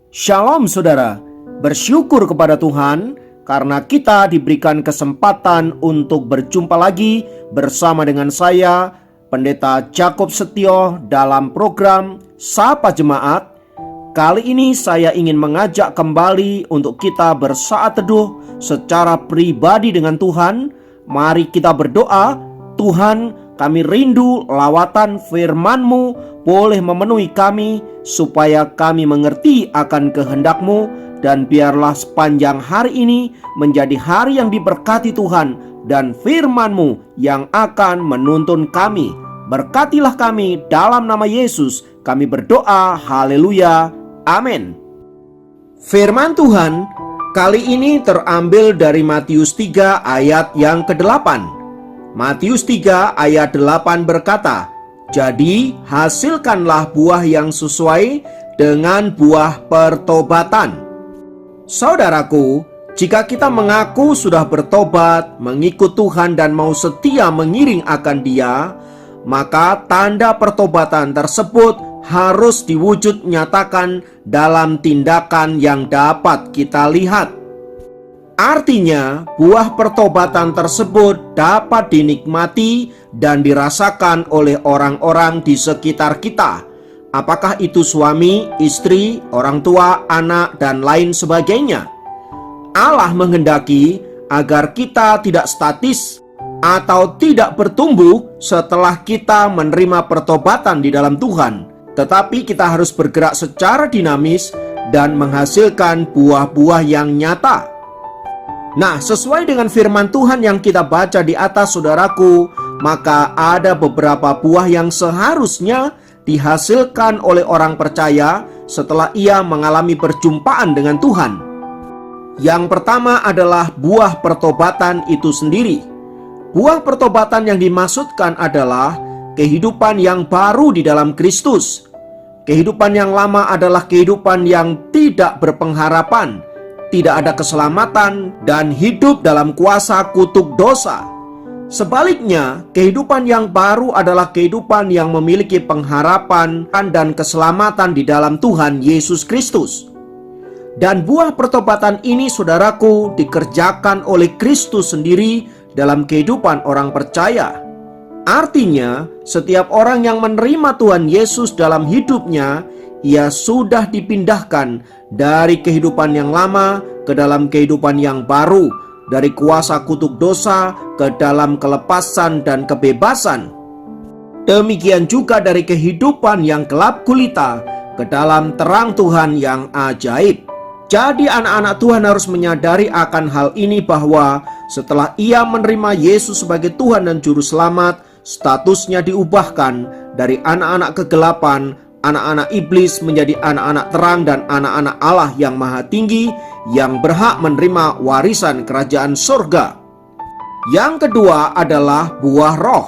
Shalom saudara, bersyukur kepada Tuhan karena kita diberikan kesempatan untuk berjumpa lagi bersama dengan saya, Pendeta Jakob Setio, dalam program Sapa Jemaat. Kali ini saya ingin mengajak kembali untuk kita bersaat teduh secara pribadi dengan Tuhan. Mari kita berdoa. Tuhan, kami rindu lawatan firman-Mu boleh memenuhi kami, supaya kami mengerti akan kehendak-Mu, dan biarlah sepanjang hari ini menjadi hari yang diberkati Tuhan, dan firman-Mu yang akan menuntun kami. Berkatilah kami dalam nama Yesus, kami berdoa, haleluya, amin. Firman Tuhan kali ini terambil dari Matius 3 ayat yang ke-8. Matius 3 ayat 8 berkata, "Jadi hasilkanlah buah yang sesuai dengan buah pertobatan." Saudaraku, jika kita mengaku sudah bertobat, mengikut Tuhan dan mau setia mengiring akan Dia, maka tanda pertobatan tersebut harus diwujud nyatakan dalam tindakan yang dapat kita lihat. Artinya, buah pertobatan tersebut dapat dinikmati dan dirasakan oleh orang-orang di sekitar kita. Apakah itu suami, istri, orang tua, anak, dan lain sebagainya. Allah menghendaki agar kita tidak statis atau tidak bertumbuh setelah kita menerima pertobatan di dalam Tuhan. Tetapi kita harus bergerak secara dinamis dan menghasilkan buah-buah yang nyata. Nah, sesuai dengan firman Tuhan yang kita baca di atas, saudaraku, maka ada beberapa buah yang seharusnya dihasilkan oleh orang percaya setelah ia mengalami perjumpaan dengan Tuhan. Yang pertama adalah buah pertobatan itu sendiri. Buah pertobatan yang dimaksudkan adalah kehidupan yang baru di dalam Kristus. Kehidupan yang lama adalah kehidupan yang tidak berpengharapan, tidak ada keselamatan, dan hidup dalam kuasa kutuk dosa. Sebaliknya, kehidupan yang baru adalah kehidupan yang memiliki pengharapan dan keselamatan di dalam Tuhan Yesus Kristus. Dan buah pertobatan ini, saudaraku, dikerjakan oleh Kristus sendiri dalam kehidupan orang percaya. Artinya, setiap orang yang menerima Tuhan Yesus dalam hidupnya, ia sudah dipindahkan dari kehidupan yang lama ke dalam kehidupan yang baru, dari kuasa kutuk dosa ke dalam kelepasan dan kebebasan. Demikian juga dari kehidupan yang gelap gulita ke dalam terang Tuhan yang ajaib. Jadi anak-anak Tuhan harus menyadari akan hal ini, bahwa setelah ia menerima Yesus sebagai Tuhan dan Juru Selamat, statusnya diubahkan dari anak-anak kegelapan, anak-anak iblis, menjadi anak-anak terang dan anak-anak Allah yang maha tinggi, yang berhak menerima warisan kerajaan surga. Yang kedua adalah buah roh.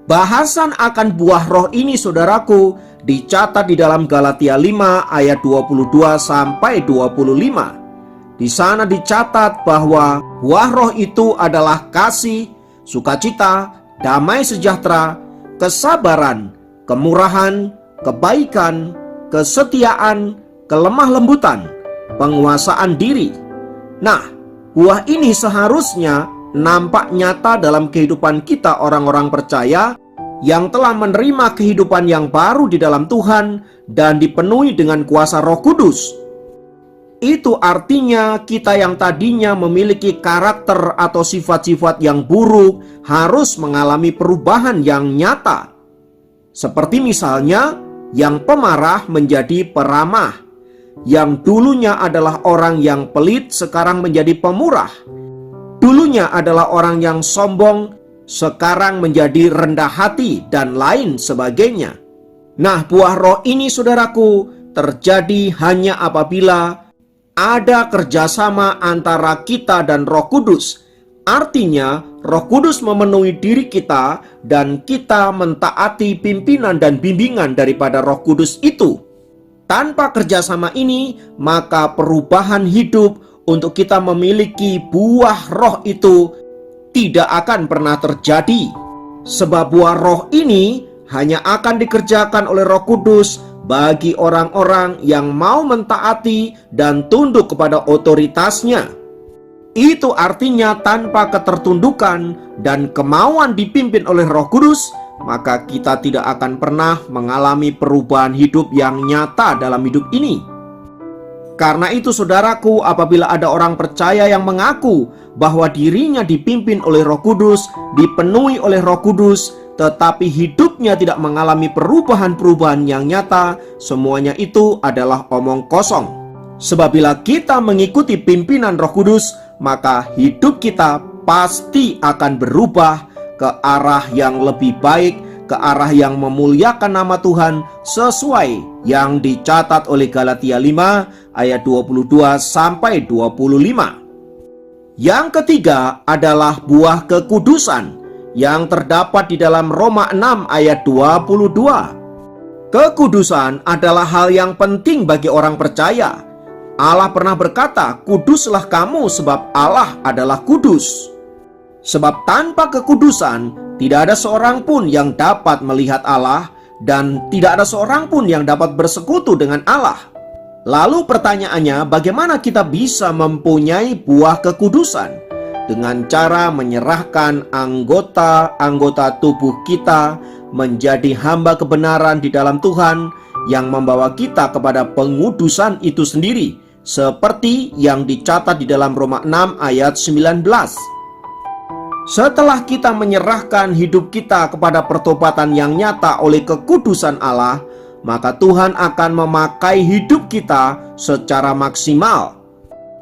Bahasan akan buah roh ini, saudaraku, dicatat di dalam Galatia 5 ayat 22 sampai 25. Di sana dicatat bahwa buah roh itu adalah kasih, sukacita, damai sejahtera, kesabaran, kemurahan, kebaikan, kesetiaan, kelemah lembutan, penguasaan diri. Nah, buah ini seharusnya nampak nyata dalam kehidupan kita orang-orang percaya yang telah menerima kehidupan yang baru di dalam Tuhan dan dipenuhi dengan kuasa Roh Kudus. Itu artinya kita yang tadinya memiliki karakter atau sifat-sifat yang buruk harus mengalami perubahan yang nyata. Seperti misalnya, yang pemarah menjadi peramah, yang dulunya adalah orang yang pelit sekarang menjadi pemurah, dulunya adalah orang yang sombong sekarang menjadi rendah hati, dan lain sebagainya. Nah, buah roh ini, saudaraku, terjadi hanya apabila ada kerjasama antara kita dan Roh Kudus. Artinya, Roh Kudus memenuhi diri kita dan kita mentaati pimpinan dan bimbingan daripada Roh Kudus itu. Tanpa kerjasama ini, maka perubahan hidup untuk kita memiliki buah roh itu tidak akan pernah terjadi. Sebab buah roh ini hanya akan dikerjakan oleh Roh Kudus bagi orang-orang yang mau mentaati dan tunduk kepada otoritasnya. Itu artinya tanpa ketertundukan dan kemauan dipimpin oleh Roh Kudus, maka kita tidak akan pernah mengalami perubahan hidup yang nyata dalam hidup ini. Karena itu saudaraku, apabila ada orang percaya yang mengaku bahwa dirinya dipimpin oleh Roh Kudus, dipenuhi oleh Roh Kudus, tetapi hidupnya tidak mengalami perubahan-perubahan yang nyata, semuanya itu adalah omong kosong. Sebab bila kita mengikuti pimpinan Roh Kudus, maka hidup kita pasti akan berubah ke arah yang lebih baik, ke arah yang memuliakan nama Tuhan, sesuai yang dicatat oleh Galatia 5 ayat 22 sampai 25. Yang ketiga adalah buah kekudusan yang terdapat di dalam Roma 6 ayat 22. Kekudusan adalah hal yang penting bagi orang percaya. Allah pernah berkata, "Kuduslah kamu sebab Allah adalah kudus." Sebab tanpa kekudusan tidak ada seorang pun yang dapat melihat Allah, dan tidak ada seorang pun yang dapat bersekutu dengan Allah. Lalu pertanyaannya, bagaimana kita bisa mempunyai buah kekudusan? Dengan cara menyerahkan anggota-anggota tubuh kita menjadi hamba kebenaran di dalam Tuhan, yang membawa kita kepada pengudusan itu sendiri, seperti yang dicatat di dalam Roma 6 ayat 19. Setelah kita menyerahkan hidup kita kepada pertobatan yang nyata oleh kekudusan Allah, maka Tuhan akan memakai hidup kita secara maksimal.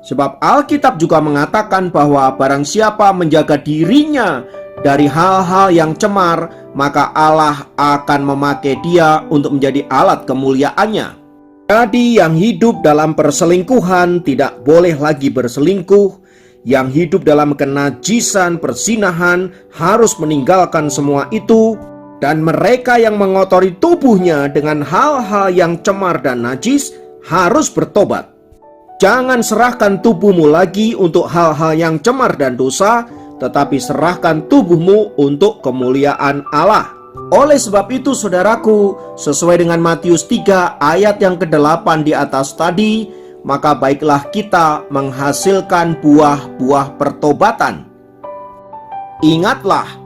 Sebab Alkitab juga mengatakan bahwa barang siapa menjaga dirinya dari hal-hal yang cemar, maka Allah akan memakai dia untuk menjadi alat kemuliaannya. Jadi yang hidup dalam perselingkuhan tidak boleh lagi berselingkuh. Yang hidup dalam kenajisan, persinahan harus meninggalkan semua itu. Dan mereka yang mengotori tubuhnya dengan hal-hal yang cemar dan najis harus bertobat. Jangan serahkan tubuhmu lagi untuk hal-hal yang cemar dan dosa, tetapi serahkan tubuhmu untuk kemuliaan Allah. Oleh sebab itu saudaraku, sesuai dengan Matius 3 ayat yang ke-8 di atas tadi, maka baiklah kita menghasilkan buah-buah pertobatan. Ingatlah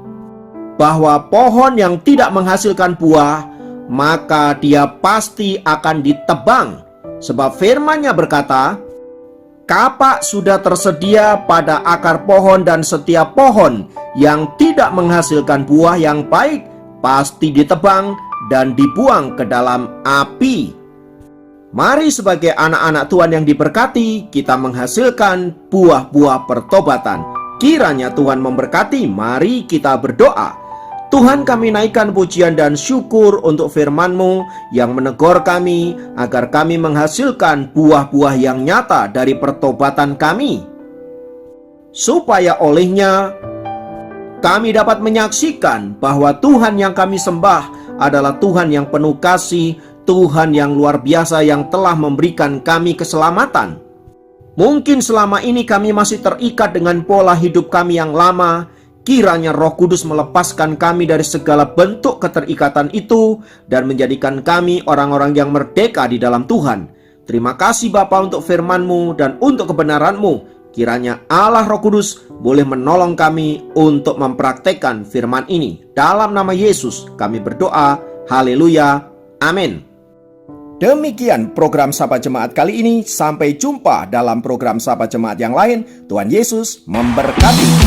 bahwa pohon yang tidak menghasilkan buah, maka dia pasti akan ditebang. Sebab firman-Nya berkata, "Kapak sudah tersedia pada akar pohon, dan setiap pohon yang tidak menghasilkan buah yang baik pasti ditebang dan dibuang ke dalam api." Mari sebagai anak-anak Tuhan yang diberkati, kita menghasilkan buah-buah pertobatan. Kiranya Tuhan memberkati. Mari kita berdoa. Tuhan, kami naikkan pujian dan syukur untuk firman-Mu yang menegur kami, agar kami menghasilkan buah-buah yang nyata dari pertobatan kami, supaya olehnya kami dapat menyaksikan bahwa Tuhan yang kami sembah adalah Tuhan yang penuh kasih, Tuhan yang luar biasa yang telah memberikan kami keselamatan. Mungkin selama ini kami masih terikat dengan pola hidup kami yang lama. Kiranya Roh Kudus melepaskan kami dari segala bentuk keterikatan itu dan menjadikan kami orang-orang yang merdeka di dalam Tuhan. Terima kasih Bapa untuk firman-Mu dan untuk kebenaran-Mu. Kiranya Allah Roh Kudus boleh menolong kami untuk mempraktekkan firman ini. Dalam nama Yesus kami berdoa. Haleluya. Amin. Demikian program Sapa Jemaat kali ini. Sampai jumpa dalam program Sapa Jemaat yang lain. Tuhan Yesus memberkati.